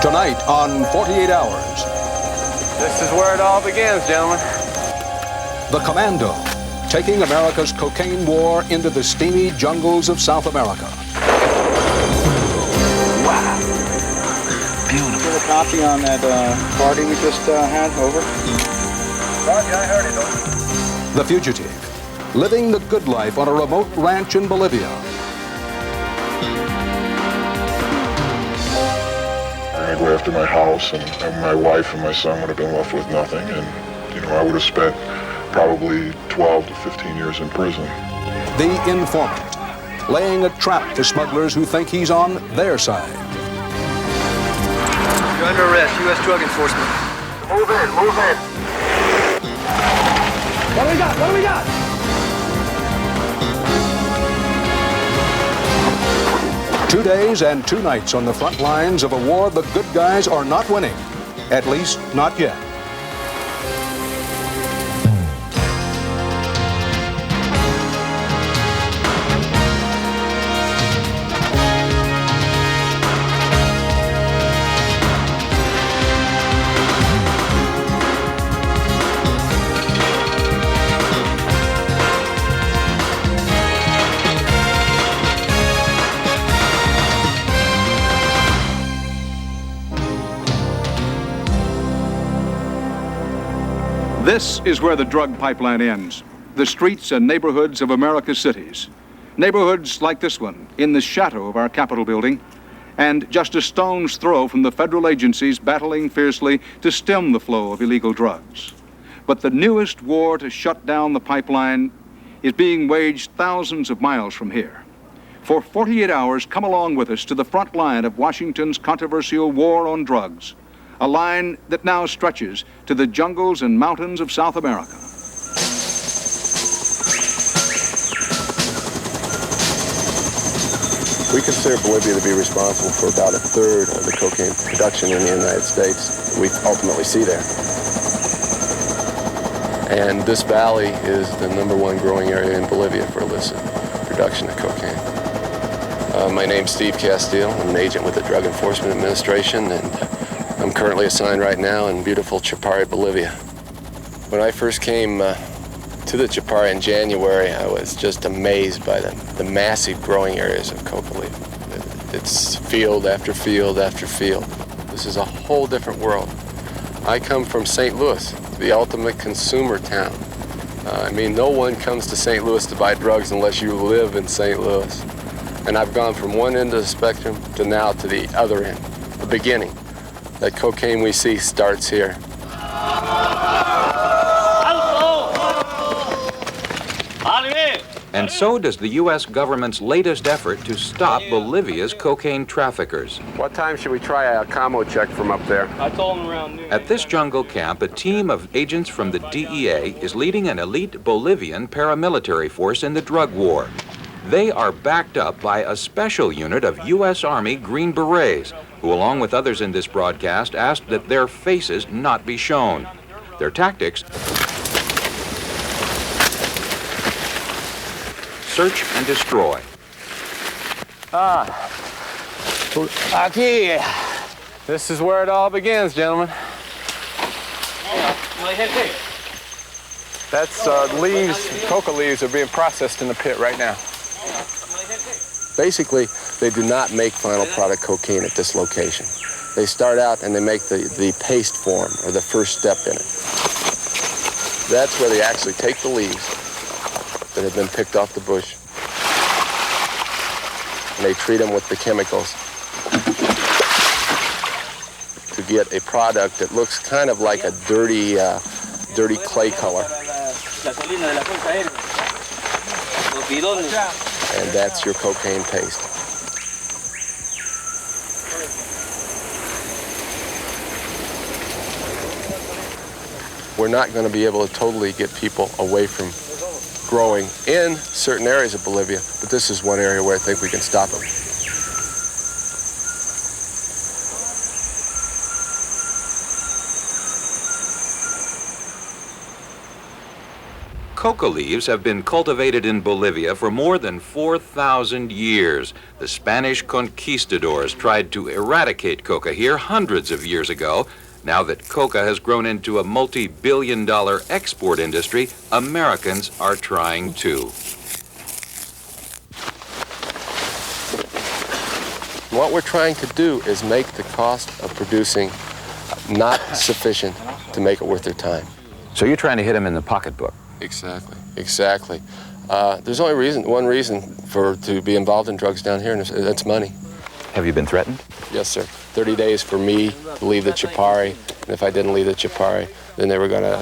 Tonight on 48 Hours. This is where it all begins, gentlemen. The Commando, taking America's cocaine war into the steamy jungles of South America. Wow. Beautiful. Get a copy on that party we just had, over. Roger, I heard it, over. The Fugitive, living the good life on a remote ranch in Bolivia. I'd go after my house, and my wife and my son would have been left with nothing, and, you know, I would have spent probably 12 to 15 years in prison. The Informant, laying a trap for smugglers who think he's on their side. You're under arrest, U.S. Drug Enforcement. Move in, move in. What do we got? What do we got? 2 days and 2 nights on the front lines of a war the good guys are not winning. At least, not yet. This is where the drug pipeline ends. The streets and neighborhoods of America's cities. Neighborhoods like this one, in the shadow of our Capitol building, and just a stone's throw from the federal agencies battling fiercely to stem the flow of illegal drugs. But the newest war to shut down the pipeline is being waged thousands of miles from here. For 48 hours, come along with us to the front line of Washington's controversial war on drugs. A line that now stretches to the jungles and mountains of South America. We consider Bolivia to be responsible for about 1/3 of the cocaine production in the United States we ultimately see there. And this valley is the #1 growing area in Bolivia for illicit production of cocaine. My name's Steve Castile. I'm an agent with the Drug Enforcement Administration, and I'm currently assigned right now in beautiful Chapare, Bolivia. When I first came to the Chapare in January, I was just amazed by the massive growing areas of coca leaf. It's field after field after field. This is a whole different world. I come from St. Louis, the ultimate consumer town. I mean, no one comes to St. Louis to buy drugs unless you live in St. Louis. And I've gone from one end of the spectrum to now to the other end, the beginning. That cocaine we see starts here. And so does the U.S. government's latest effort to stop Bolivia's cocaine traffickers. What time should we try a commo check from up there? I told him around noon. At this jungle camp, a team of agents from the DEA is leading an elite Bolivian paramilitary force in the drug war. They are backed up by a special unit of U.S. Army Green Berets, who, along with others in this broadcast, asked that their faces not be shown. Their tactics: search and destroy. Aquí. This is where it all begins, gentlemen. That's leaves, coca leaves are being processed in the pit right now. Basically, they do not make final product cocaine at this location. They start out and they make the paste form, or the first step in it. That's where they actually take the leaves that have been picked off the bush, and they treat them with the chemicals to get a product that looks kind of like a dirty clay color. And that's your cocaine paste. We're not going to be able to totally get people away from growing in certain areas of Bolivia, but this is one area where I think we can stop them. Coca leaves have been cultivated in Bolivia for more than 4,000 years. The Spanish conquistadors tried to eradicate coca here hundreds of years ago. Now that coca has grown into a multi-billion-dollar export industry, Americans are trying too. What we're trying to do is make the cost of producing not sufficient to make it worth their time. So you're trying to hit them in the pocketbook? Exactly, exactly. There's only one reason to be involved in drugs down here, and that's money. Have you been threatened? Yes, sir. 30 days for me to leave the Chipari, and if I didn't leave the Chipari, then they were going to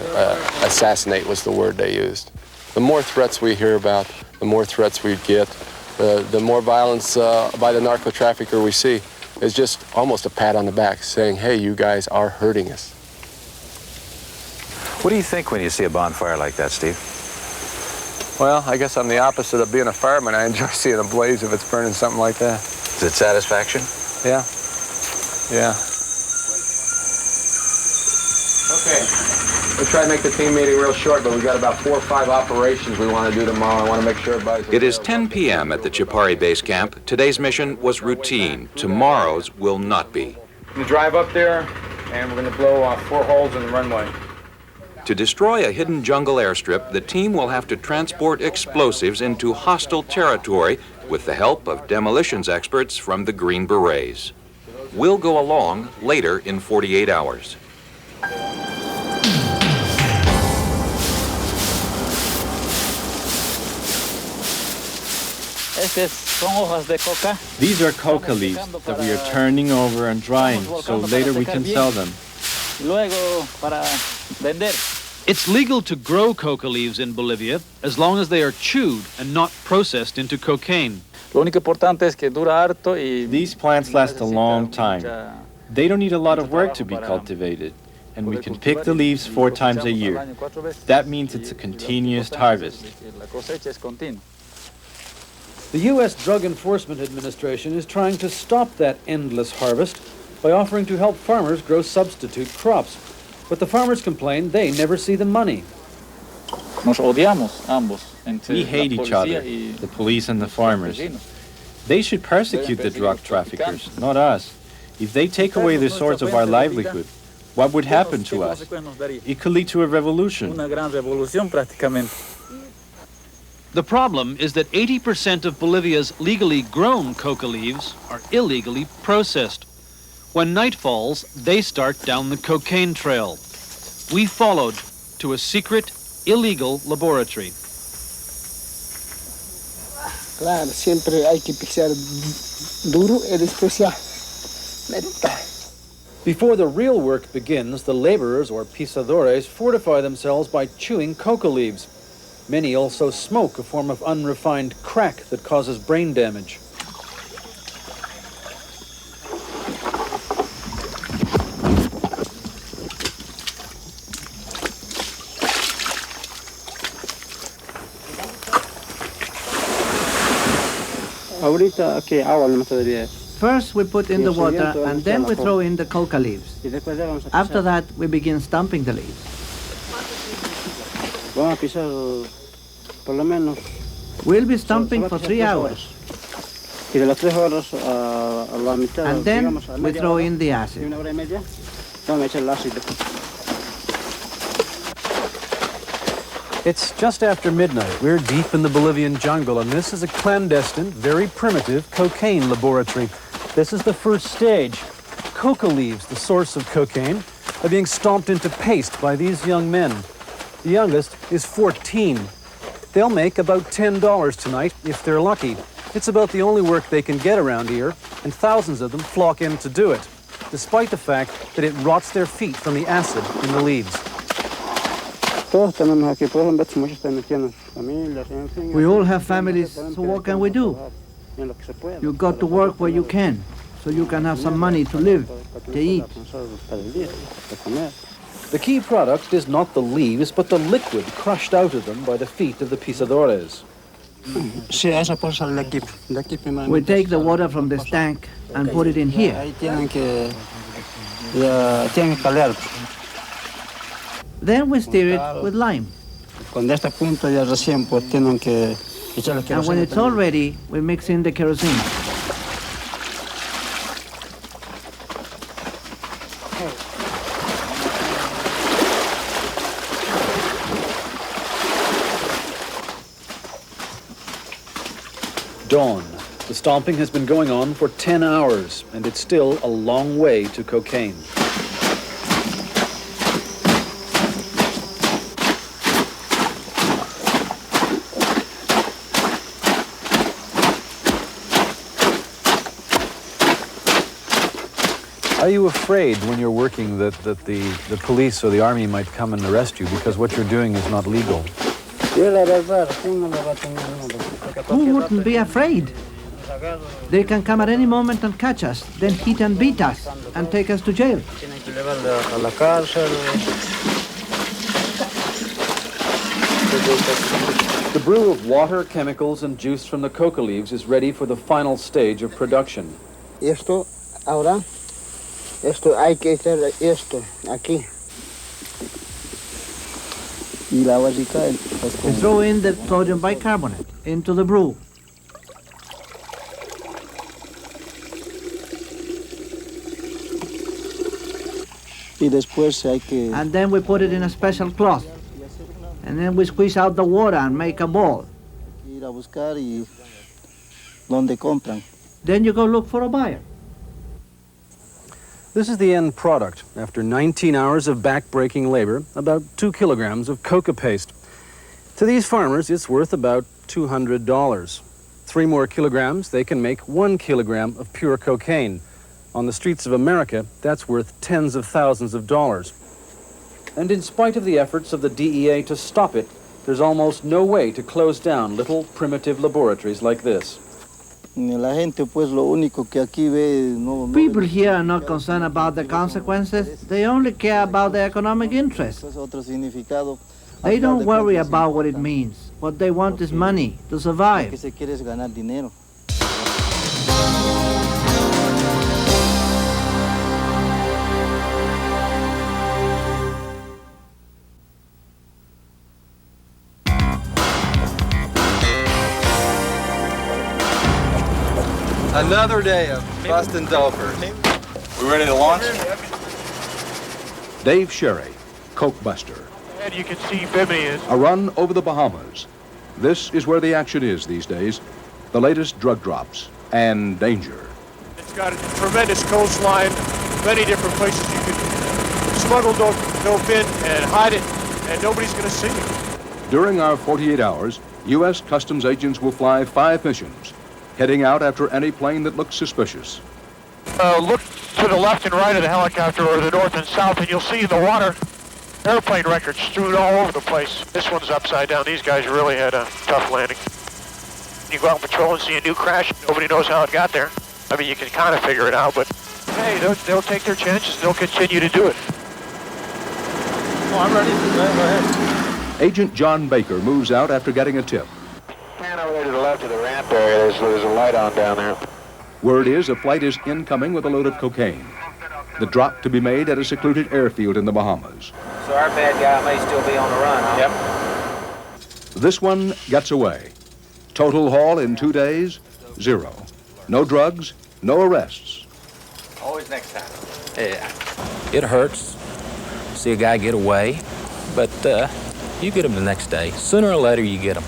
assassinate was the word they used. The more threats we hear about, the more threats we get, the more violence by the narco trafficker we see. Is just almost a pat on the back saying, hey, you guys are hurting us. What do you think when you see a bonfire like that, Steve? Well, I guess I'm the opposite of being a fireman. I enjoy seeing a blaze if it's burning something like that. Is it satisfaction? Yeah. Yeah. Okay. We'll try to make the team meeting real short, but we've got about 4 or 5 operations we want to do tomorrow. I want to make sure everybody's... It is 10 p.m. at the Chipari base camp. Today's mission was routine. Tomorrow's will not be. I'm going to drive up there, and we're going to blow 4 holes in the runway. To destroy a hidden jungle airstrip, the team will have to transport explosives into hostile territory with the help of demolitions experts from the Green Berets. We'll go along later in 48 hours. These are coca leaves that we are turning over and drying, so later we can sell them. It's legal to grow coca leaves in Bolivia as long as they are chewed and not processed into cocaine. These plants last a long time. They don't need a lot of work to be cultivated, and we can pick the leaves 4 times a year. That means it's a continuous harvest. The U.S. Drug Enforcement Administration is trying to stop that endless harvest by offering to help farmers grow substitute crops. But the farmers complain they never see the money. We hate each other, the police and the farmers. They should persecute the drug traffickers, not us. If they take away the source of our livelihood, what would happen to us? It could lead to a revolution. The problem is that 80% of Bolivia's legally grown coca leaves are illegally processed. When night falls, they start down the cocaine trail. We followed to a secret, illegal laboratory. Claro, siempre hay que pisar duro y después ya. Before the real work begins, the laborers, or pisadores, fortify themselves by chewing coca leaves. Many also smoke a form of unrefined crack that causes brain damage. First we put in the water and then we throw in the coca leaves. After that we begin stamping the leaves. We'll be stamping for 3 hours. And then we throw in the acid. It's just after midnight. We're deep in the Bolivian jungle, and this is a clandestine, very primitive cocaine laboratory. This is the first stage. Coca leaves, the source of cocaine, are being stomped into paste by these young men. The youngest is 14. They'll make about $10 tonight if they're lucky. It's about the only work they can get around here, and thousands of them flock in to do it, despite the fact that it rots their feet from the acid in the leaves. We all have families, so what can we do? You got to work where you can, so you can have some money to live, to eat. The key product is not the leaves, but the liquid crushed out of them by the feet of the pisadores. We take the water from this tank and put it in here. Then we stir it with lime. Cuando está a punto ya recién pues tienen que echarle And when it's all ready, we mix in the kerosene. Dawn. The stomping has been going on for 10 hours, and it's still a long way to cocaine. Are you afraid when you're working that the police or the army might come and arrest you because what you're doing is not legal? Who wouldn't be afraid? They can come at any moment and catch us, then hit and beat us, and take us to jail. The brew of water, chemicals, and juice from the coca leaves is ready for the final stage of production. Esto ahora, esto hay que hacer esto aquí. Y la vasita es We throw in the sodium bicarbonate into the brew. Y después hay que And then we put it in a special cloth. And then we squeeze out the water and make a ball. ir a buscar y donde compran. Then you go look for a buyer. This is the end product. After 19 hours of back-breaking labor, about 2 kilograms of coca paste. To these farmers, it's worth about $200. 3 more kilograms, they can make 1 kilogram of pure cocaine. On the streets of America, that's worth tens of thousands of dollars. And in spite of the efforts of the DEA to stop it, there's almost no way to close down little primitive laboratories like this. La gente pues lo único que aquí ve no People here are not concerned about the consequences. They only care about the economic interest. otro significado. They don't worry about what it means. What they want is money to Lo que survive. se quiere es ganar dinero. Another day of busting dopers. We ready to launch? Dave Sherry, Coke Buster. And you can see Bimini is. A run over the Bahamas. This is where the action is these days. The latest drug drops and danger. It's got a tremendous coastline, many different places you can smuggle dope in and hide it, and nobody's going to see it. During our 48 hours, U.S. Customs agents will fly 5 missions, heading out after any plane that looks suspicious. Look to the left and right of the helicopter, or the north and south, and you'll see in the water airplane records strewn all over the place. This one's upside down. These guys really had a tough landing. You go out and patrol and see a new crash. Nobody knows how it got there. I mean, you can kind of figure it out, but hey, they'll take their chances. They'll continue to do it. Oh, I'm ready. Go ahead. Agent John Baker moves out after getting a tip. And over there to the left of the ramp area, there's a light on down there. Word is a flight is incoming with a load of cocaine. The drop to be made at a secluded airfield in the Bahamas. So our bad guy may still be on the run, huh? Yep. This one gets away. Total haul in 2 days, 0. No drugs, no arrests. Always next time. Yeah. It hurts to see a guy get away, but you get him the next day. Sooner or later, you get him.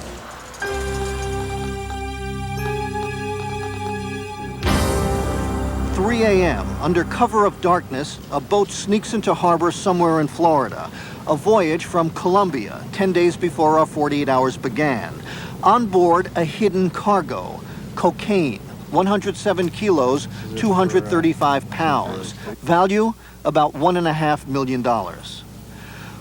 3 a.m., under cover of darkness, a boat sneaks into harbor somewhere in Florida. A voyage from Colombia, 10 days before our 48 hours began. On board, a hidden cargo, cocaine, 107 kilos, 235 pounds. Value, about $1.5 million.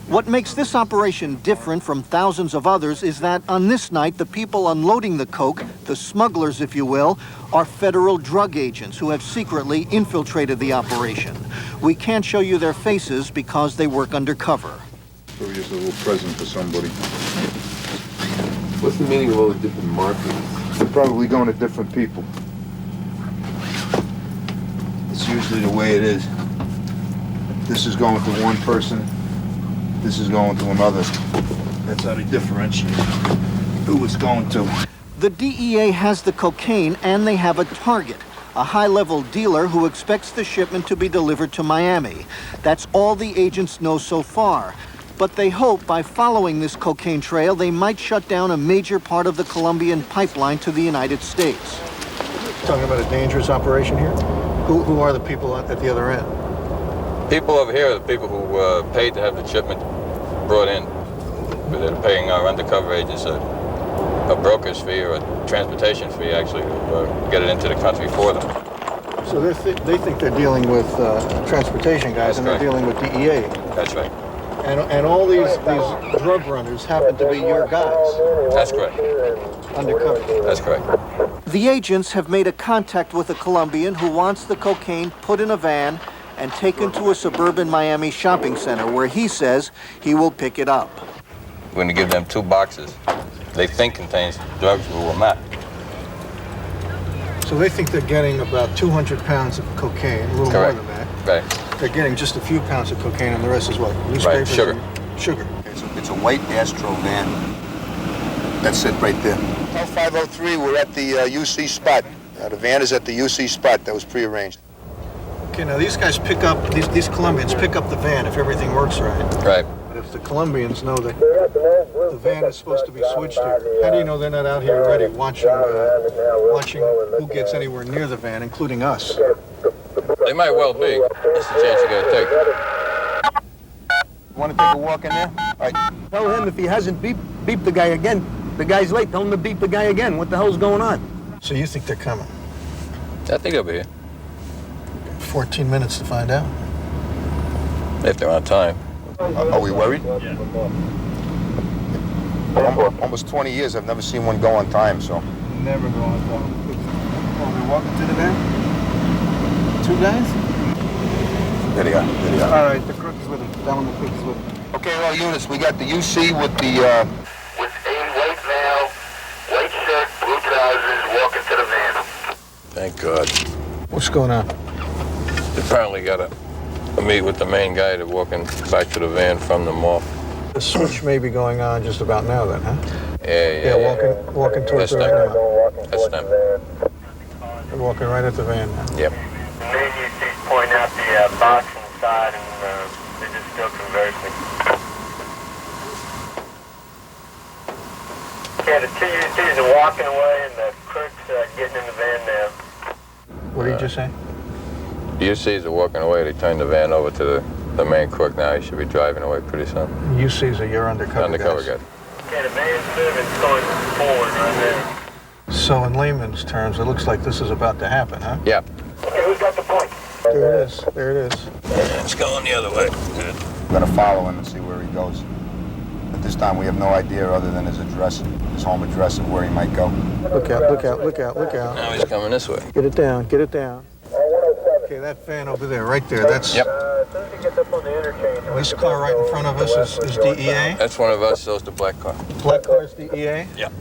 What makes this operation different from thousands of others is that on this night, the people unloading the coke, the smugglers, if you will, are federal drug agents who have secretly infiltrated the operation. We can't show you their faces because they work undercover. So here's a little present for somebody. What's the meaning of all the different markings? They're probably going to different people. It's usually the way it is. This is going to one person, this is going to another. That's how they differentiate who it's going to. The DEA has the cocaine and they have a target, a high-level dealer who expects the shipment to be delivered to Miami. That's all the agents know so far. But they hope by following this cocaine trail, they might shut down a major part of the Colombian pipeline to the United States. Talking about a dangerous operation here? Who are the people at the other end? People over here are the people who paid to have the shipment brought in. They're paying our undercover agents a broker's fee or a transportation fee, actually, to get it into the country for them. So they think they're dealing with transportation guys, and they're dealing with DEA. That's right. And all these drug runners happen to be your guys. That's correct. Undercover. That's correct. The agents have made a contact with a Colombian who wants the cocaine put in a van and taken to a suburban Miami shopping center where he says he will pick it up. We're going to give them 2 boxes they think contains drugs, we will not. So they think they're getting about 200 pounds of cocaine, a little Correct. more than that. Right. They're getting just a few pounds of cocaine, and the rest is what? Newspapers? Right, sugar. Sugar. It's a white Astro van. That's it right there. 503, we're at the UC spot. The van is at the UC spot. That was prearranged. Okay, now these guys pick up, these Colombians pick up the van if everything works right. Right. But if the Colombians know that the van is supposed to be switched here, how do you know they're not out here already watching who gets anywhere near the van, including us? They might well be. That's the chance you got to take. Want to take a walk in there? All right. Tell him if he hasn't beep the guy again. The guy's late. Tell him to beep the guy again. What the hell's going on? So you think they're coming? I think they'll be here. 14 minutes to find out. If they're on time. Are we worried? Yeah. Almost 20 years, I've never seen one go on time, so. Never go on time. Oh, they're walking to the van? 2 guys? There they are. There they are. All right, the crook is with him. Down the crook is with him. Okay, all units, we got the UC with the, with a white male, white shirt, blue trousers, walking to the van. Thank God. What's going on? Apparently got a meet with the main guy to walking back to the van from the mall. The switch may be going on just about now then, huh? Yeah, walking towards That's it right them. now. That's them. They're walking right at the van now. Yep. The main UC's pointing out the box inside, and they're just still conversing. Yeah, the 2 UCs are walking away, and the crook's getting in the van now. What did you just say? The UCs are walking away. They turned the van over to the main crook now. He should be driving away pretty soon. UC's are your undercover guys. guy. Okay, the van's moving, it's going forward right there. So in layman's terms, it looks like this is about to happen, huh? Yeah. Okay, who's got the point? There it is. There it is. It's going the other way. Good. we're gonna follow him and see where he goes. At this time, we have no idea other than his address, his home address of where he might go. Look out, look out, look out, look out. Now he's coming this way. Get it down, get it down. Okay, that van over there, right there, that's... Yep. This car right in front of us is DEA? That's one of us, so's the black car. Black car's DEA? Yep.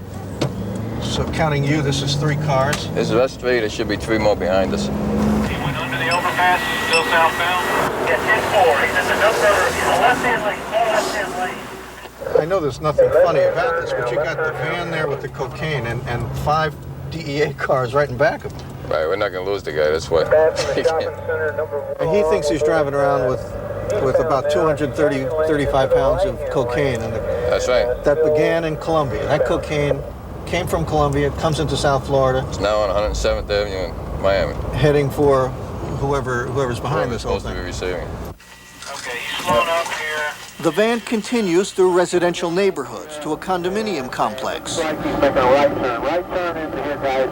So counting you, this is 3 cars? This is us 3, there should be 3 more behind us. He went under the overpass, still southbound? Yeah, 10-4, he's in the number, he's a left-hand lane, left-hand lane. I know there's nothing funny about this, but you got the van there with the cocaine and 5 DEA cars right in back of him. Right, we're not going to lose the guy, that's why. And he thinks he's driving around with about 235 pounds of cocaine. And that's right. That began in Colombia. That cocaine came from Colombia, comes into South Florida. It's now on 107th Avenue in Miami. Heading for whoever's behind this whole thing. Supposed to be receiving. Okay, he's slowing up here. The van continues through residential neighborhoods to a condominium complex. He's making a right turn into here, guys.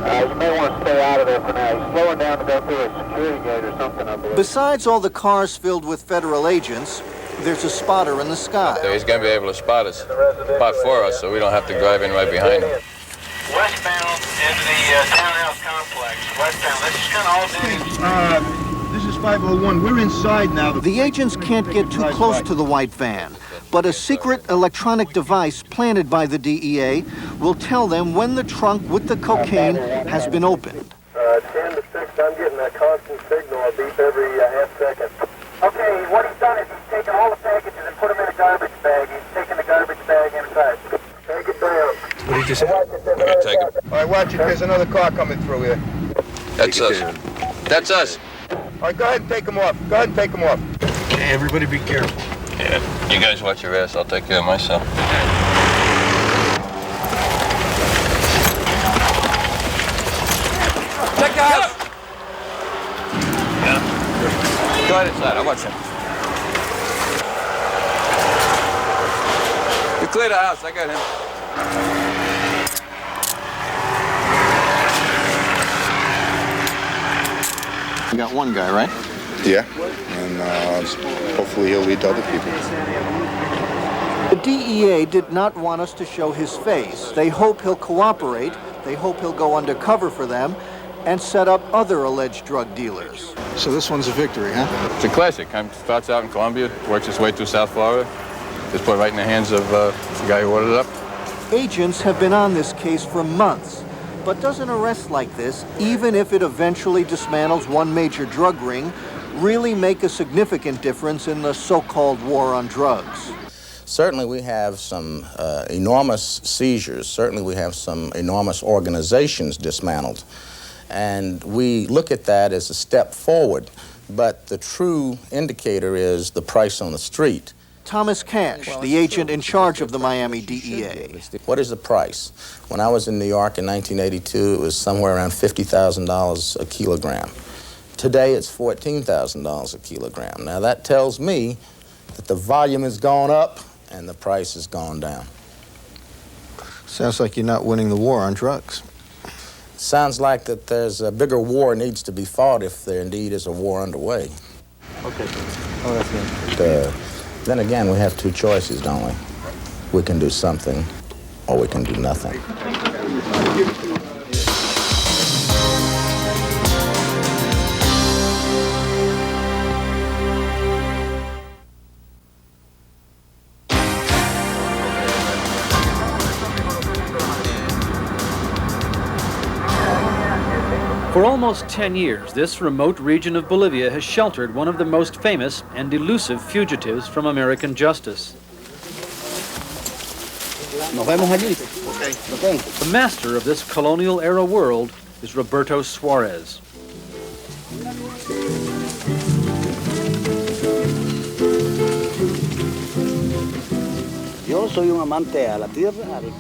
You may want to stay out of there for now. He's slowing down to go through a security gate or something, I believe. Besides all the cars filled with federal agents, there's a spotter in the sky. So he's going to be able to spot for us, so we don't have to drive in right behind him. Westbound into the townhouse complex. Westbound. This is kind of all day. This is 501. We're inside now. The agents can't get too close to the white van, but a secret electronic device planted by the DEA will tell them when the trunk with the cocaine has been opened. 10 to 6, I'm getting a constant signal, a beep every half second. Okay, what he's done is he's taken all the packages and put them in a garbage bag. He's taken the garbage What'd you say? I'm gonna take him. All right, watch it. There's another car coming through here. That's us. That's us. All right, go ahead and take him off. Go ahead and take him off. Hey, everybody be careful. Yeah, you guys watch your ass. I'll take care of myself. Check the house. Yeah. Go ahead inside. I'll watch him. You clear the house. I got him. You got one guy, right? Yeah, and hopefully he'll lead to other people. The DEA did not want us to show his face. They hope he'll cooperate. They hope he'll go undercover for them and set up other alleged drug dealers. So this one's a victory, huh? It's a classic. Starts out in Colombia, works its way through South Florida. Just put right in the hands of the guy who ordered it up. Agents have been on this case for months, but does an arrest like this, even if it eventually dismantles one major drug ring, really make a significant difference in the so-called war on drugs? Certainly we have some enormous seizures. Certainly we have some enormous organizations dismantled. And we look at that as a step forward. But the true indicator is the price on the street. Thomas Cash, the agent in charge of the Miami DEA. What is the price? When I was in New York in 1982, it was somewhere around $50,000 a kilogram. Today, it's $14,000 a kilogram. Now, that tells me that the volume has gone up and the price has gone down. Sounds like you're not winning the war on drugs. Sounds like that there's a bigger war needs to be fought if there indeed is a war underway. Okay. Oh, that's good. Then again, we have two choices, don't we? We can do something, or we can do nothing. For almost 10 years, this remote region of Bolivia has sheltered one of the most famous and elusive fugitives from American justice. The master of this colonial-era world is Roberto Suarez.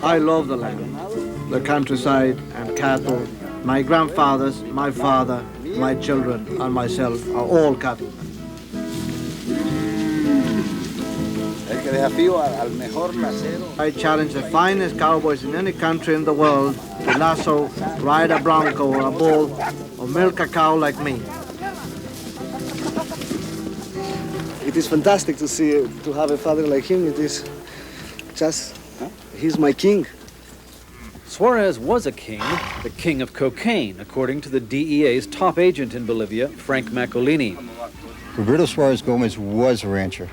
I love the land, the countryside and cattle. My grandfathers, my father, my children, and myself are all cattlemen. I challenge the finest cowboys in any country in the world to lasso, ride a bronco or a bull, or milk a cow like me. It is fantastic to see, to have a father like him. It is just, he's my king. Suarez was a king, the king of cocaine, according to the DEA's top agent in Bolivia, Frank Macolini. Roberto Suarez Gomez was a rancher.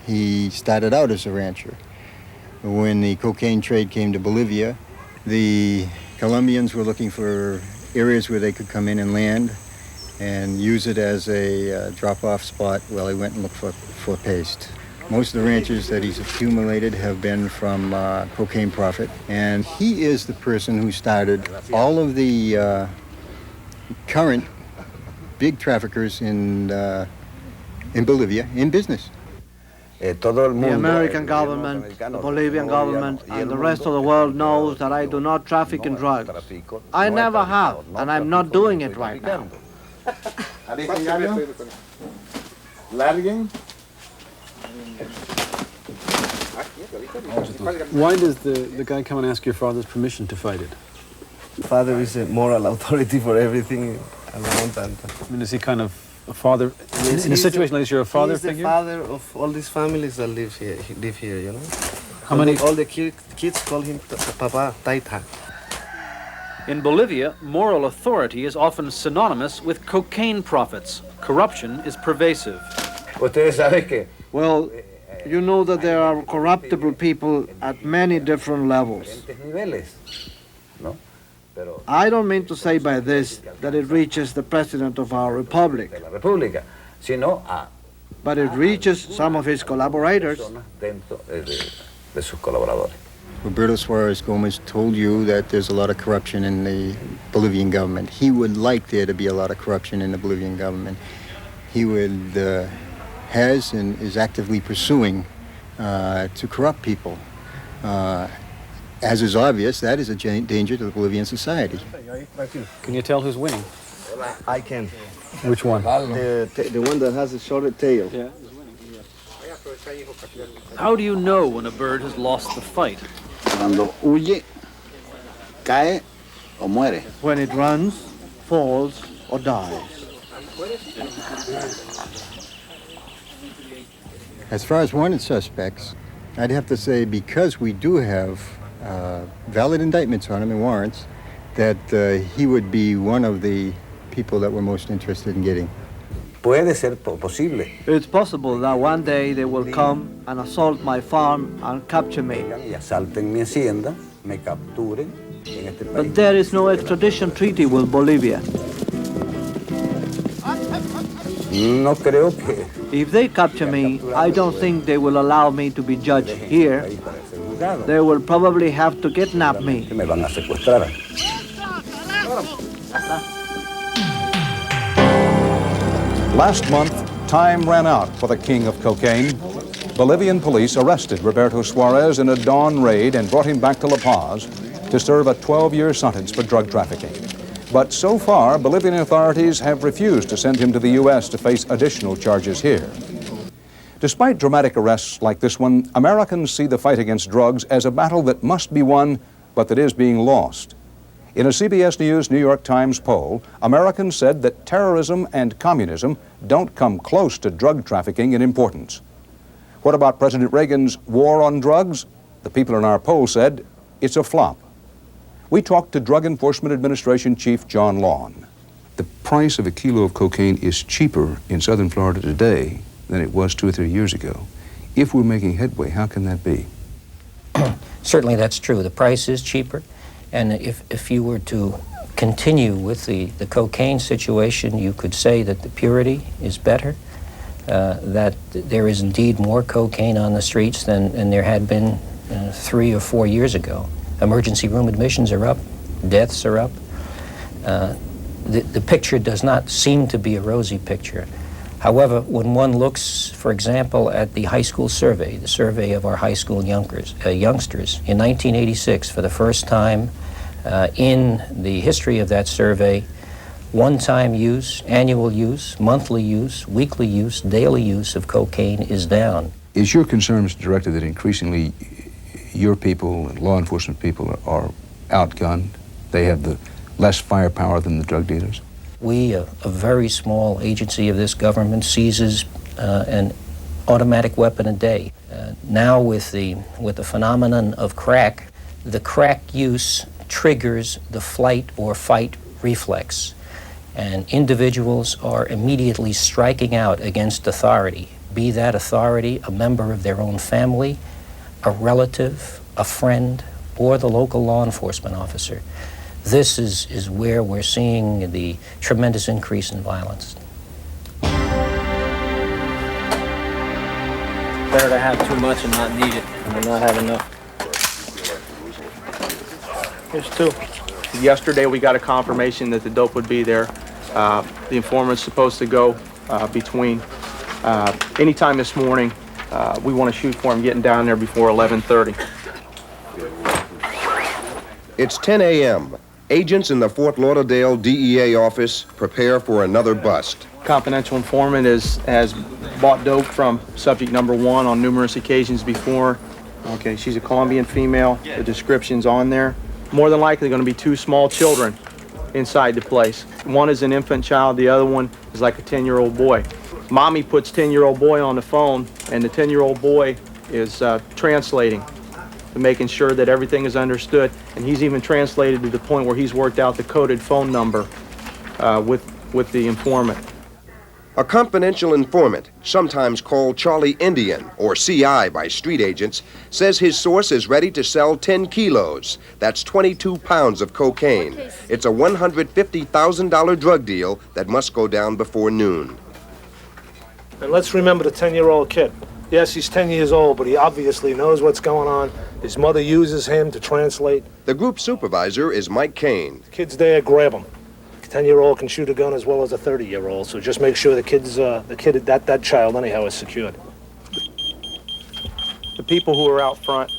He started out as a rancher. When the cocaine trade came to Bolivia, the Colombians were looking for areas where they could come in and land and use it as a drop-off spot while he went and looked for paste. Most of the ranches that he's accumulated have been from cocaine profit, and he is the person who started all of the current big traffickers in Bolivia in business. The American government, the Bolivian government, and the rest of the world knows that I do not traffic in drugs. I never have, and I'm not doing it right now. Why does the guy come and ask your father's permission to fight it? Father is a moral authority for everything around. And I mean, is he kind of a father? In a situation like this, you're a father figure? He's the father of all these families that live here, you know? How many? All the kids call him Papa, Taita. In Bolivia, moral authority is often synonymous with cocaine profits. Corruption is pervasive. Well, you know that there are corruptible people at many different levels. I don't mean to say by this that it reaches the president of our republic, but it reaches some of his collaborators. Roberto Suarez Gomez told you that there's a lot of corruption in the Bolivian government. He would like there to be a lot of corruption in the Bolivian government. He has and is actively pursuing to corrupt people. As is obvious, that is a danger to the Bolivian society. Can you tell who's winning? I can. Which one? The one that has a shorter tail. Yeah. How do you know when a bird has lost the fight? Cuando huye, cae o muere. When it runs, falls, or dies. As far as wanted suspects, I'd have to say because we do have valid indictments on him and warrants, that he would be one of the people that we're most interested in getting. Puede ser posible. It's possible that one day they will come and assault my farm and capture me. Y asalten mi hacienda, me capturen en este país. But there is no extradition treaty with Bolivia. No creo que. If they capture me, I don't think they will allow me to be judged here. They will probably have to kidnap me. Me van a secuestrar. Last month, time ran out for the king of cocaine. Bolivian police arrested Roberto Suarez in a dawn raid and brought him back to La Paz to serve a 12-year sentence for drug trafficking. But so far, Bolivian authorities have refused to send him to the U.S. to face additional charges here. Despite dramatic arrests like this one, Americans see the fight against drugs as a battle that must be won, but that is being lost. In a CBS News New York Times poll, Americans said that terrorism and communism don't come close to drug trafficking in importance. What about President Reagan's war on drugs? The people in our poll said it's a flop. We talked to Drug Enforcement Administration Chief John Lawn. The price of a kilo of cocaine is cheaper in southern Florida today than it was 2 or 3 years ago. If we're making headway, how can that be? Certainly that's true. The price is cheaper. And if you were to continue with the cocaine situation, you could say that the purity is better, that there is indeed more cocaine on the streets than there had been 3 or 4 years ago. Emergency room admissions are up, deaths are up. The picture does not seem to be a rosy picture. However, when one looks, for example, at the high school survey, the survey of our high school youngsters, in 1986, for the first time in the history of that survey, one-time use, annual use, monthly use, weekly use, daily use of cocaine is down. Is your concern, Mr. Director, that increasingly your people and law enforcement people are outgunned? They have the less firepower than the drug dealers? We, a very small agency of this government, seizes an automatic weapon a day. Now with the phenomenon of crack, the crack use triggers the flight or fight reflex. And individuals are immediately striking out against authority, be that authority a member of their own family, a relative, a friend, or the local law enforcement officer. This is where we're seeing the tremendous increase in violence. Better to have too much and not need it, and not have enough. Here's 2. Yesterday we got a confirmation that the dope would be there. The informant's supposed to go between anytime this morning. We want to shoot for him getting down there before 11:30. It's 10 a.m. Agents in the Fort Lauderdale DEA office prepare for another bust. Confidential informant has bought dope from subject number 1 on numerous occasions before. Okay, she's a Colombian female. The description's on there. More than likely going to be 2 small children inside the place. One is an infant child, the other one is like a 10-year-old boy. Mommy puts 10-year-old boy on the phone, and the 10-year-old boy is translating, making sure that everything is understood, and he's even translated to the point where he's worked out the coded phone number with the informant. A confidential informant, sometimes called Charlie Indian or CI by street agents, says his source is ready to sell 10 kilos. That's 22 pounds of cocaine. It's a $150,000 drug deal that must go down before noon. And let's remember the 10-year-old kid. Yes, he's 10 years old, but he obviously knows what's going on. His mother uses him to translate. The group supervisor is Mike Kane. The kid's there, grab him. A 10-year-old can shoot a gun as well as a 30-year-old, so just make sure that child anyhow is secured. The people who are out front,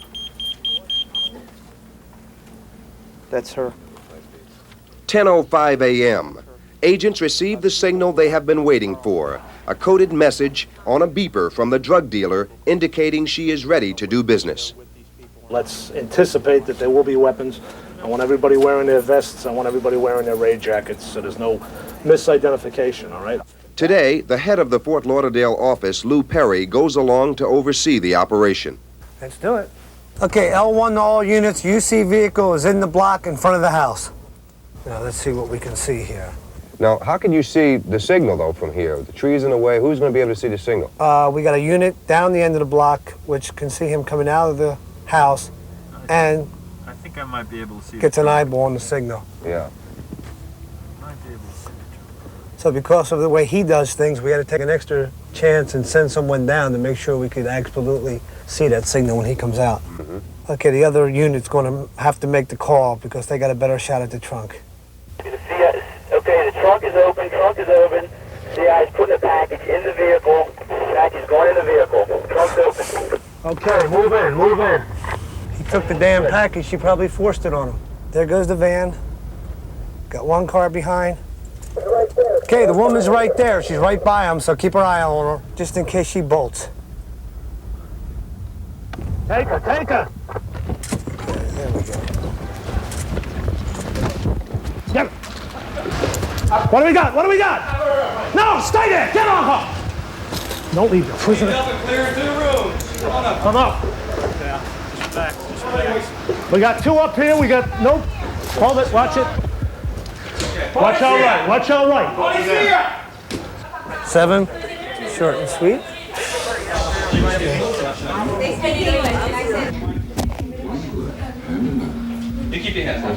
that's her. 10:05 a.m. Agents receive the signal they have been waiting for, a coded message on a beeper from the drug dealer indicating she is ready to do business. Let's anticipate that there will be weapons. I want everybody wearing their vests. I want everybody wearing their raid jackets so there's no misidentification, all right? Today, the head of the Fort Lauderdale office, Lou Perry, goes along to oversee the operation. Let's do it. Okay, L1 to all units. UC vehicle is in the block in front of the house. Now, let's see what we can see here. Now, how can you see the signal, though, from here? The tree's in the way. Who's going to be able to see the signal? We got a unit down the end of the block, which can see him coming out of the house, and I think I might be able to see. Gets an eyeball on the signal. Yeah. Might be able to see it. So because of the way he does things, we had to take an extra chance and send someone down to make sure we could absolutely see that signal when he comes out. Mm-hmm. Okay, the other unit's going to have to make the call because they got a better shot at the trunk. Okay, the trunk is open, CI's putting a package in the vehicle, package going in the vehicle, trunk's open. Okay, move in. He took the damn package, she probably forced it on him. There goes the van. Got one car behind. Okay, the woman's right there. She's right by him, so keep her eye on her, just in case she bolts. Take her. Okay, there we go. Get her. What do we got? No, stay there. Get on her. Don't leave her. Push it. Clear 2 rooms. Come up. Yeah, just relax. We got 2 up here. We got nope. Hold it. Watch it. Watch out right. 7. Short and sweet. You keep your hands up.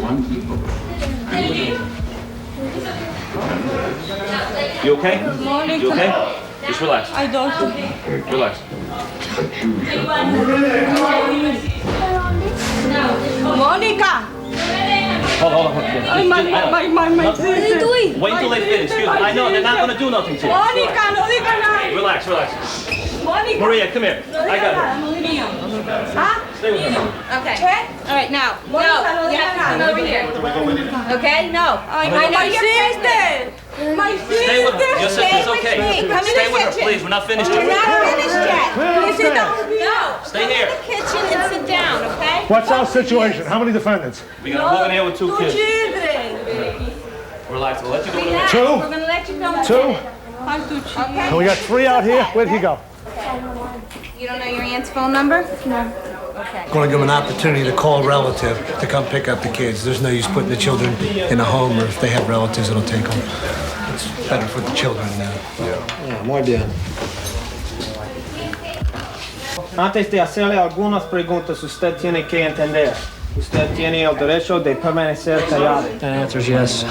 You okay? Monica. You okay? Just relax. I don't. Relax. Monica! Hold on. My sister. Wait until they finish. Excuse me. I know, they're not going to do nothing to you. Monica, no diga nada. Relax. Monica. Maria, come here. I got her. Huh? Stay with her. Okay. All right, now. Monica, No, you have to come over here. Okay? No. My sister. My sister. Stay with her. Your sister's okay. Come in Stay the with her, kitchen. please. We're not finished We're yet. not finished yet. Can you sit down? No. Stay here. Come in the kitchen and sit down, okay? What's our situation? How many defendants? We got a woman here with 2 kids. Children. Relax. We'll let you go in Relax. there. 2. We're going to let you come. 2. Okay. And we got 3 out here. Where'd he go? You don't know your aunt's phone number? No. Okay. Going to give them an opportunity to call a relative to come pick up the kids. There's no use putting the children in a home, or if they have relatives, it'll take them. It's better for the children now. Yeah, muy bien. Antes de hacerle algunas preguntas, usted tiene que entender. Usted tiene el derecho de permanecer callado. That answer's yes.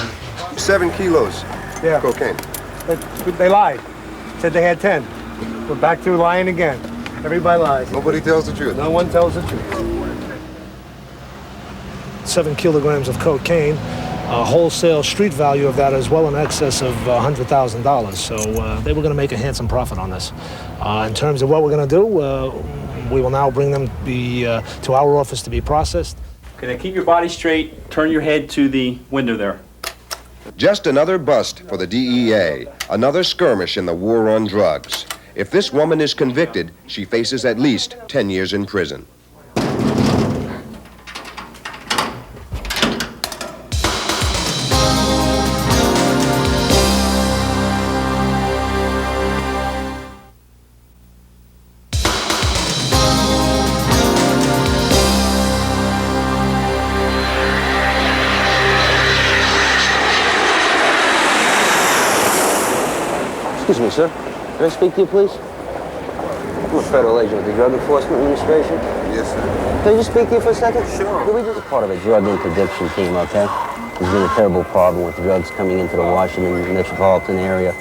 7 kilos. Yeah. Cocaine. They lied. Said they had 10. We're back to lying again. Everybody lies. Nobody tells the truth. No one tells the truth. 7 kilograms of cocaine. Wholesale street value of that is well in excess of $100,000. So they were going to make a handsome profit on this. In terms of what we're going to do, we will now bring them to our office to be processed. Okay, now keep your body straight. Turn your head to the window there. Just another bust for the DEA, another skirmish in the war on drugs. If this woman is convicted, she faces at least 10 years in prison. Excuse me, sir. Can I speak to you, please? I'm a federal agent with the Drug Enforcement Administration. Yes, sir. Can I just speak to you for a second? Sure. We're just part of a drug interdiction team, okay? There's been a terrible problem with drugs coming into the Washington metropolitan area.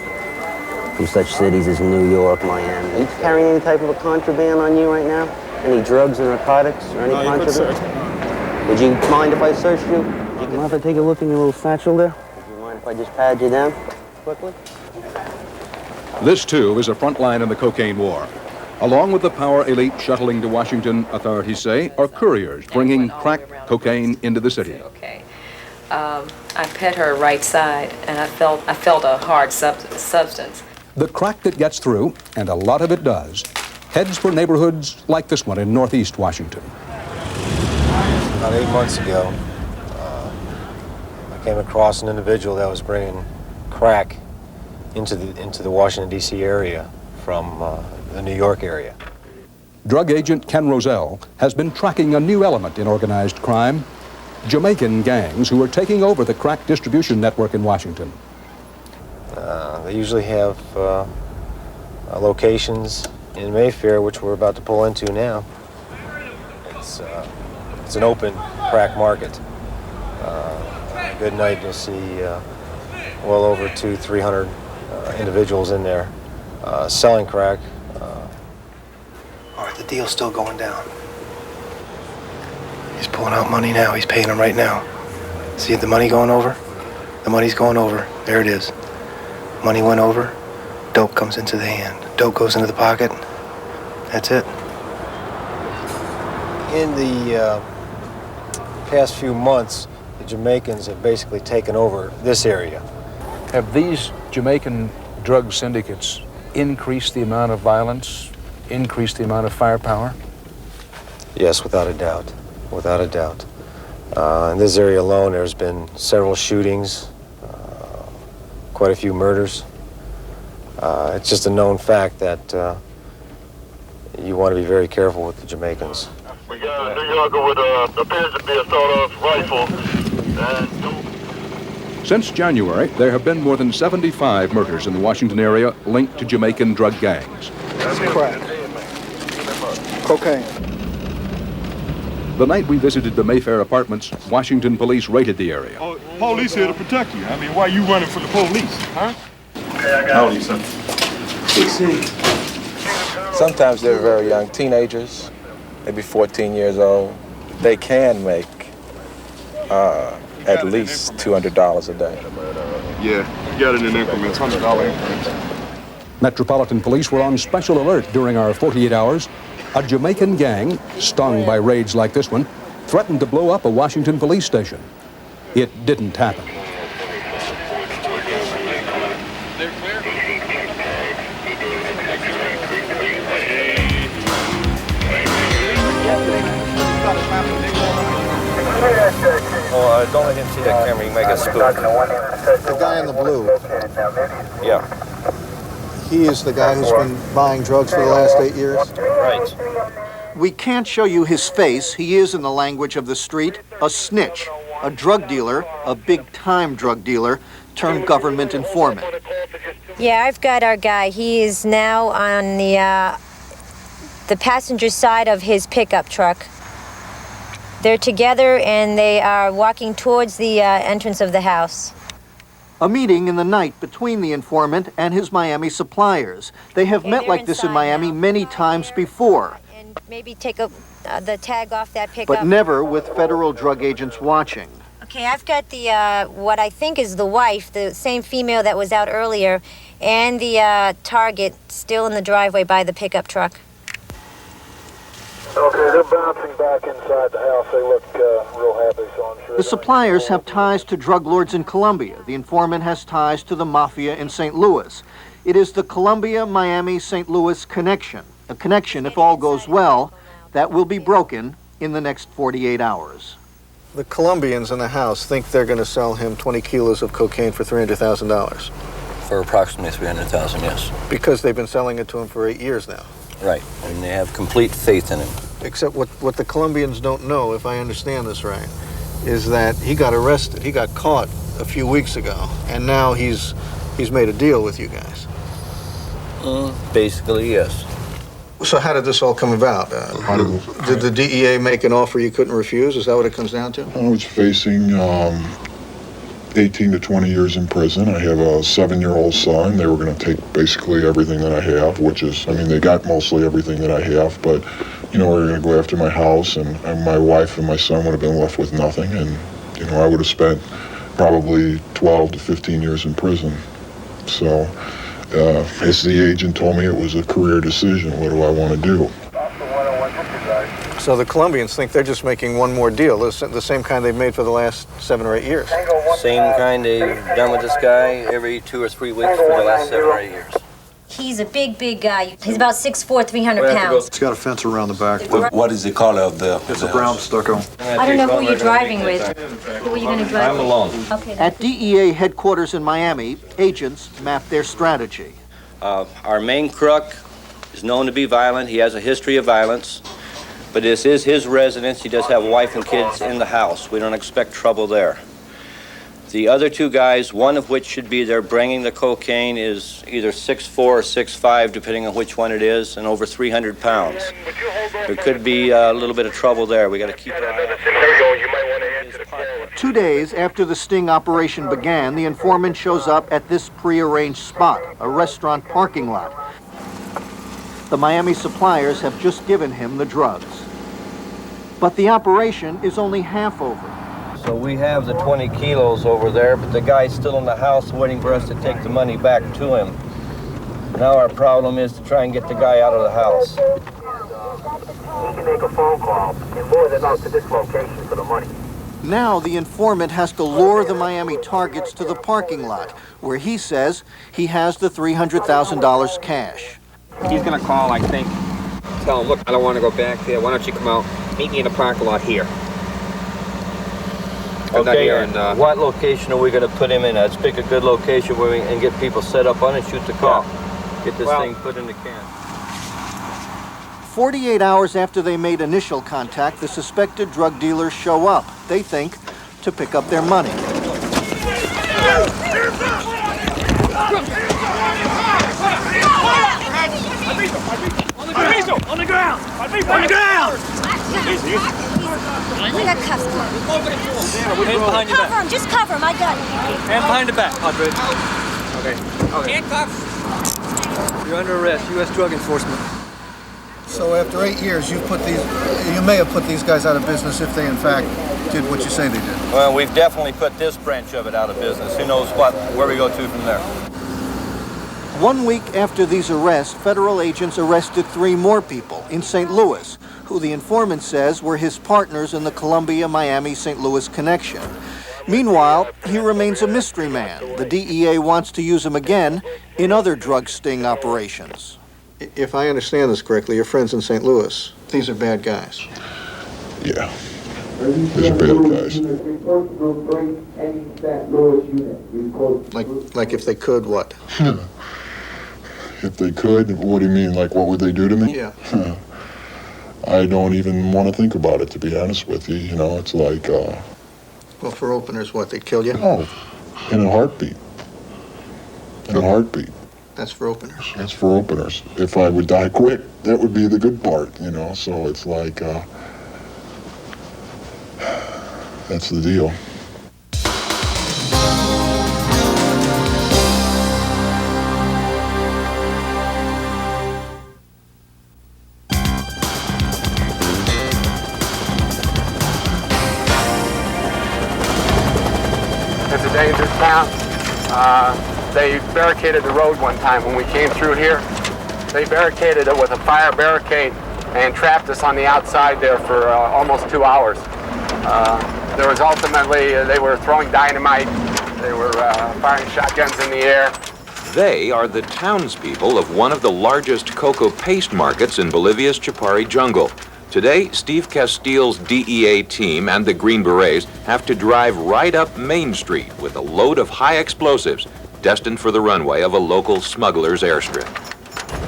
from such cities as New York, Miami. Are you carrying any type of a contraband on you right now? Any drugs or narcotics or any contraband? Would you mind if I searched you? Would you mind if I take a look in your little satchel there? Would you mind if I just pad you down quickly? This, too, is a front line in the cocaine war. Along with the power elite shuttling to Washington, authorities say, are couriers bringing crack cocaine into the city. Okay. I pet her right side, and I felt a hard substance. The crack that gets through, and a lot of it does, heads for neighborhoods like this one in northeast Washington. About 8 months ago, I came across an individual that was bringing crack into the Washington D.C. area from the New York area. Drug agent Ken Roselle has been tracking a new element in organized crime, Jamaican gangs who are taking over the crack distribution network in Washington. They usually have locations in Mayfair, which we're about to pull into now. It's an open crack market. A good night, you'll see well over 200-300 individuals in there selling crack. All right, the deal's still going down. He's pulling out money now. He's paying them right now. See the money going over? The money's going over. There it is. Money went over. Dope comes into the hand. Dope goes into the pocket. That's it. In the past few months, the Jamaicans have basically taken over this area. Have these Jamaican drug syndicates increased the amount of violence, increased the amount of firepower? Yes, without a doubt. Without a doubt. In this area alone, there's been several shootings, quite a few murders. It's just a known fact that you want to be very careful with the Jamaicans. We got a New Yorker with appears to be a sawed-off rifle. And Since January, there have been more than 75 murders in the Washington area linked to Jamaican drug gangs. That's crack. Cocaine. The night we visited the Mayfair apartments, Washington police raided the area. Oh, police here to protect you. I mean, why are you running from the police, huh? How old are you, son? 16. Sometimes they're very young teenagers, maybe 14 years old. They can make at least $200 a day. Yeah, you got it in increments, $100 increments. Metropolitan Police were on special alert during our 48 hours. A Jamaican gang, stung by raids like this one, threatened to blow up a Washington police station. It didn't happen. Oh, don't let him see that camera. You make a spook. The guy in the blue. Yeah. He is the guy who's been buying drugs for the last 8 years? Right. We can't show you his face. He is, in the language of the street, a snitch, a drug dealer, a big-time drug dealer, turned government informant. Yeah, I've got our guy. He is now on the passenger side of his pickup truck. They're together and they are walking towards the entrance of the house. A meeting in the night between the informant and his Miami suppliers. They have met like this in Miami many times before. And maybe take the tag off that pickup. But never with federal drug agents watching. Okay, I've got the, what I think is the wife, the same female that was out earlier, and the target still in the driveway by the pickup truck. Okay, they're bouncing back inside the house. They look real happy, so I'm sure. The suppliers have ties to drug lords in Colombia. The informant has ties to the mafia in St. Louis. It is the Colombia, Miami, St. Louis connection. A connection, if all goes well, that will be broken in the next 48 hours. The Colombians in the house think they're going to sell him 20 kilos of cocaine for $300,000. For approximately $300,000, yes. Because they've been selling it to him for 8 years now. Right, and they have complete faith in him. Except what the Colombians don't know, if I understand this right, is that he got arrested. He got caught a few weeks ago, and now he's made a deal with you guys. Basically, yes. So how did this all come about? Did the DEA make an offer you couldn't refuse? Is that what it comes down to? I was facing 18 to 20 years in prison. I have a 7-year-old son. They were going to take basically everything that I have, which is, I mean, they got mostly everything that I have, but, you know, we're going to go after my house, and my wife and my son would have been left with nothing, and, you know, I would have spent probably 12 to 15 years in prison. So, as the agent told me, it was a career decision. What do I want to do? So the Colombians think they're just making one more deal, the same kind they've made for the last 7 or 8 years. Same kind they've done with this guy every 2 or 3 weeks for the last 7 or 8 years. He's a big guy. He's about 6'4", 300 pounds. It's got a fence around the back. What is the color of the It's a brown stucco. I don't know who you're driving with. Who are you going to drive with? I'm alone. Okay. At DEA headquarters in Miami, agents map their strategy. Our main crook is known to be violent. He has a history of violence. But this is his residence. He does have a wife and kids in the house. We don't expect trouble there. The other 2 guys, one of which should be there bringing the cocaine, is either 6'4" or 6'5", depending on which one it is, and over 300 pounds. There could be a little bit of trouble there. We got to keep an eye on it. 2 days after the sting operation began, the informant shows up at this prearranged spot, a restaurant parking lot. The Miami suppliers have just given him the drugs. But the operation is only half over. So we have the 20 kilos over there, but the guy's still in the house waiting for us to take the money back to him. Now our problem is to try and get the guy out of the house. You can make a phone call and lure them out to this location for the money. Now the informant has to lure the Miami targets to the parking lot, where he says he has the $300,000 cash. He's gonna call, I think. Tell him, look, I don't want to go back there. Why don't you come out, meet me in the parking lot here. Okay, and what location are we going to put him in? Let's pick a good location where we can get people set up on it, shoot the car. Get this thing put in the can. 48 hours after they made initial contact, the suspected drug dealers show up, they think, to pick up their money. On the ground! On the ground! We got cuffs. Cover him, just cover him, I got him. Hand behind the back, Padre. Okay. Handcuffs. You're under arrest, U.S. Drug Enforcement. So after 8 years, you may have put these guys out of business if they in fact did what you say they did. Well, we've definitely put this branch of it out of business. Who knows where we go to from there. 1 week after these arrests, federal agents arrested 3 more people in St. Louis, who the informant says were his partners in the Columbia-Miami-St. Louis connection. Meanwhile, he remains a mystery man. The DEA wants to use him again in other drug sting operations. If I understand this correctly, your friends in St. Louis, these are bad guys. Yeah, these are bad guys. Like if they could, what? If they could, what do you mean? Like, what would they do to me? Yeah. I don't even want to think about it, to be honest with you. You know, it's like... Well, for openers, what, they'd kill you? Oh, in a heartbeat. In a heartbeat. That's for openers. That's for openers. If I would die quick, that would be the good part, you know? So it's like, that's the deal. It's a dangerous town. They barricaded the road one time when we came through here. They barricaded it with a fire barricade and trapped us on the outside there for almost 2 hours. There was ultimately, they were throwing dynamite, they were firing shotguns in the air. They are the townspeople of one of the largest cocoa paste markets in Bolivia's Chapari jungle. Today, Steve Castile's DEA team and the Green Berets have to drive right up Main Street with a load of high explosives destined for the runway of a local smuggler's airstrip.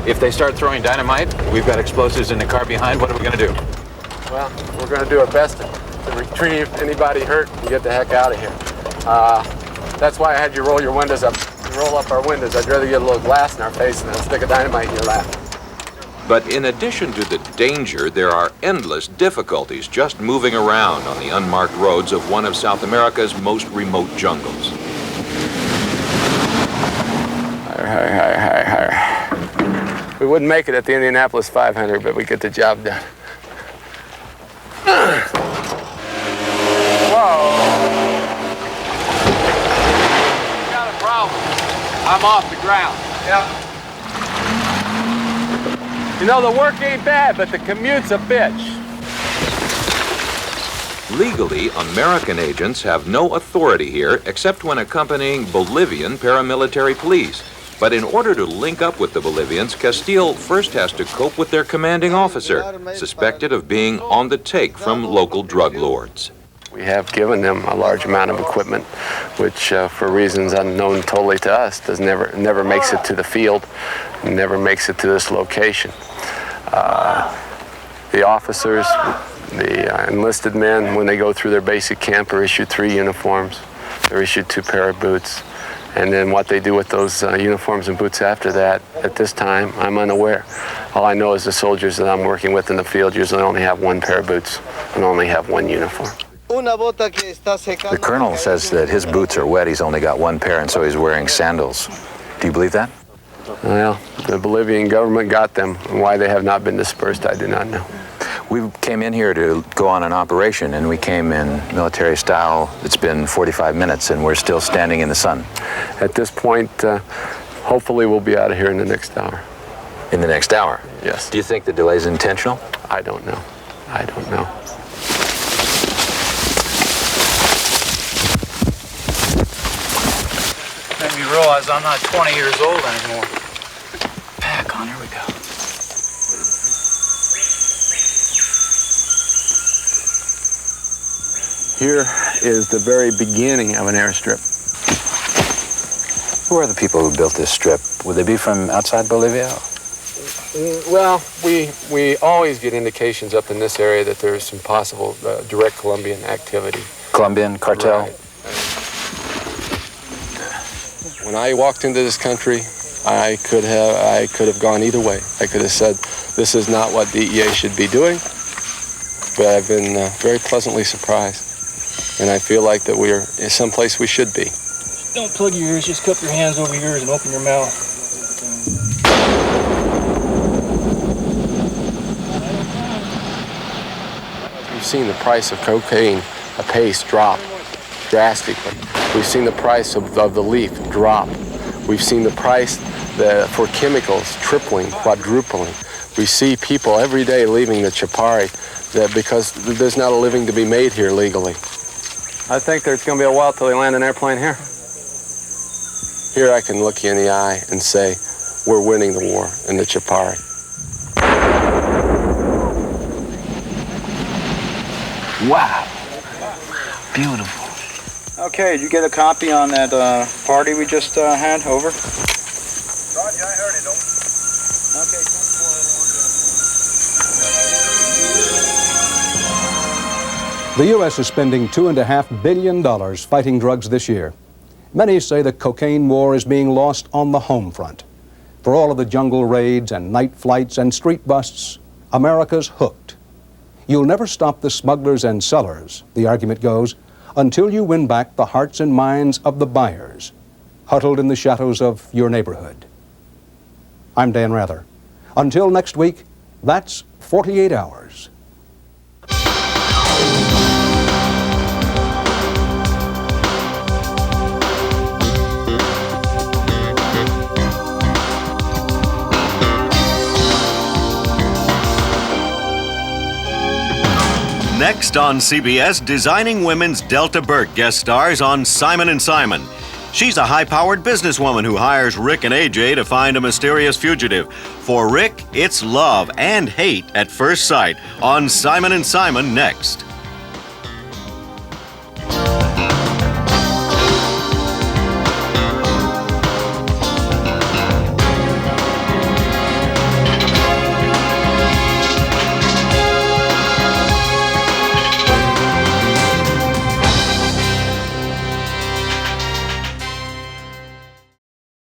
If they start throwing dynamite, we've got explosives in the car behind, what are we going to do? Well, we're going to do our best to retrieve anybody hurt and get the heck out of here. That's why I had you roll your windows up. You roll up our windows, I'd rather get a little glass in our face than a stick of dynamite in your lap. But in addition to the danger, there are endless difficulties just moving around on the unmarked roads of one of South America's most remote jungles. We wouldn't make it at the Indianapolis 500, but we get the job done. Whoa! You got a problem. I'm off the ground. Yeah. You know, the work ain't bad, but the commute's a bitch. Legally, American agents have no authority here except when accompanying Bolivian paramilitary police. But in order to link up with the Bolivians, Castile first has to cope with their commanding officer, suspected of being on the take from local drug lords. We have given them a large amount of equipment, which, for reasons unknown totally to us, never makes it to the field, never makes it to this location. The officers, the enlisted men, when they go through their basic camp, are issued 3 uniforms. They're issued 2 pair of boots. And then what they do with those uniforms and boots after that, at this time, I'm unaware. All I know is the soldiers that I'm working with in the field usually only have 1 pair of boots and only have 1 uniform. The colonel says that his boots are wet, he's only got 1 pair, and so he's wearing sandals. Do you believe that? Well, the Bolivian government got them, and why they have not been dispersed, I do not know. We came in here to go on an operation, and we came in military style. It's been 45 minutes, and we're still standing in the sun. At this point, hopefully we'll be out of here in the next hour. In the next hour? Yes. Do you think the delay is intentional? I don't know. I don't know. Made me realize I'm not 20 years old anymore. Pack on, here we go. Here is the very beginning of an airstrip. Who are the people who built this strip? Would they be from outside Bolivia? Well, we always get indications up in this area that there's some possible direct Colombian activity. Colombian cartel? Right. When I walked into this country, I could have gone either way. I could have said, this is not what DEA should be doing, but I've been very pleasantly surprised. And I feel like that we're someplace we should be. Don't plug your ears, just cup your hands over yours and open your mouth. We've seen the price of cocaine, a paste, drop drastically. We've seen the price of the leaf drop. We've seen the price for chemicals tripling, quadrupling. We see people every day leaving the Chapare because there's not a living to be made here legally. I think there's going to be a while till they land an airplane here. Here I can look you in the eye and say, we're winning the war in the Chapare. Wow. Beautiful. Okay, did you get a copy on that party we just had? Over? Roger, I heard it. Over. Okay. The U.S. is spending $2.5 billion fighting drugs this year. Many say the cocaine war is being lost on the home front. For all of the jungle raids and night flights and street busts, America's hooked. You'll never stop the smugglers and sellers, the argument goes, until you win back the hearts and minds of the buyers, huddled in the shadows of your neighborhood. I'm Dan Rather. Until next week, that's 48 hours. Next on CBS, Designing Women's Delta Burke guest stars on Simon & Simon. She's a high-powered businesswoman who hires Rick and AJ to find a mysterious fugitive. For Rick, it's love and hate at first sight on Simon & Simon next.